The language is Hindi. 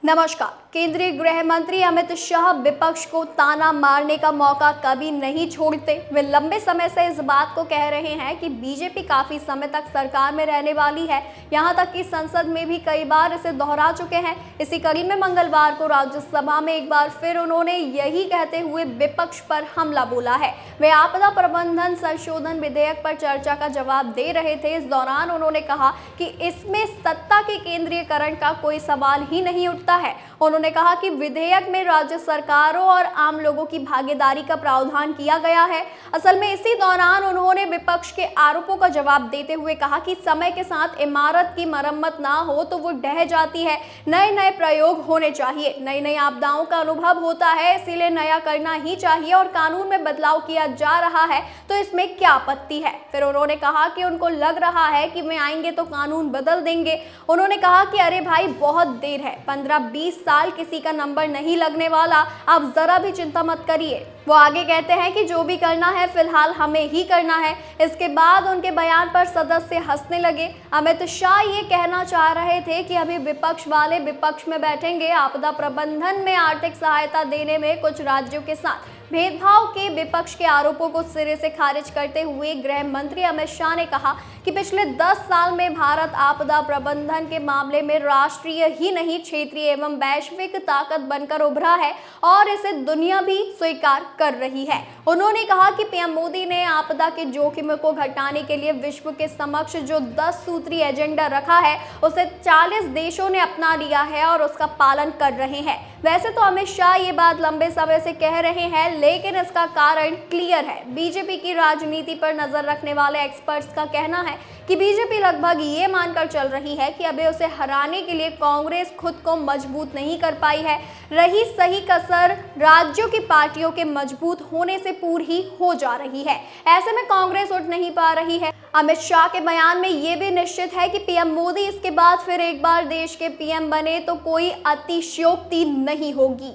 नमस्कार। केंद्रीय गृह मंत्री अमित शाह विपक्ष को ताना मारने का मौका कभी नहीं छोड़ते। वे लंबे समय से इस बात को कह रहे हैं कि बीजेपी काफी समय तक सरकार में रहने वाली है। यहां तक कि संसद में भी कई बार इसे दोहरा चुके हैं। इसी कड़ी में मंगलवार को राज्यसभा में एक बार फिर उन्होंने यही कहते हुए विपक्ष पर हमला बोला है। वे आपदा प्रबंधन संशोधन विधेयक पर चर्चा का जवाब दे रहे थे। इस दौरान उन्होंने कहा कि इसमें सत्ता के केंद्रीयकरण का कोई सवाल ही नहीं उठता है। उन्होंने कहा कि विधेयक में राज्य सरकारों और आम लोगों की भागीदारी का प्रावधान किया गया है। असल में इसी दौरान उन्होंने विपक्ष के आरोपों का जवाब देते हुए कहा कि समय के साथ इमारत की मरम्मत ना हो तो वो ढह जाती है। नए नए प्रयोग होने चाहिए। नई नई आपदाओं का अनुभव होता है, इसीलिए नया करना ही चाहिए और कानून में बदलाव किया जा रहा है तो इसमें क्या आपत्ति है। फिर उन्होंने कहा कि उनको लग रहा है कि वे आएंगे तो कानून बदल देंगे। उन्होंने कहा कि अरे भाई, बहुत देर है, 15-20 साल किसी का नंबर नहीं लगने वाला, आप जरा भी चिंता मत करिए। वो आगे कहते हैं कि जो भी करना है फिलहाल हमें ही करना है। इसके बाद उनके बयान पर सदस्य हंसने लगे। अमित शाह ये कहना चाह रहे थे कि अभी विपक्ष वाले विपक्ष में बैठेंगे। आपदा प्रबंधन में आर्थिक सहायता देने में कुछ राज्यों के साथ भेदभाव के विपक्ष के आरोपों को सिरे से खारिज करते हुए गृह मंत्री अमित शाह ने कहा कि पिछले 10 साल में भारत आपदा प्रबंधन के मामले में राष्ट्रीय ही नहीं क्षेत्रीय एवं वैश्विक ताकत बनकर उभरा है और इसे दुनिया भी स्वीकार कर रही है। उन्होंने कहा कि पीएम मोदी ने आपदा के जोखिम को घटाने के लिए विश्व के समक्ष जो 10 सूत्रीय एजेंडा रखा है उसे 40 देशों ने अपना लिया है और उसका पालन कर रहे हैं। वैसे तो अमित शाह ये बात लंबे समय से कह रहे हैं, लेकिन इसका कारण क्लियर है। बीजेपी की राजनीति पर नजर रखने वाले एक्सपर्ट्स का कहना है कि बीजेपी लगभग ये मानकर चल रही है कि अभी उसे हराने के लिए कांग्रेस खुद को मजबूत नहीं कर पाई है। रही सही कसर राज्यों की पार्टियों के मजबूत होने से पूरी हो जा रही है। ऐसे में कांग्रेस उठ नहीं पा रही है। अमित शाह के बयान में ये भी निश्चित है कि पीएम मोदी इसके बाद फिर एक बार देश के पीएम बने तो कोई अतिशयोक्ति नहीं होगी।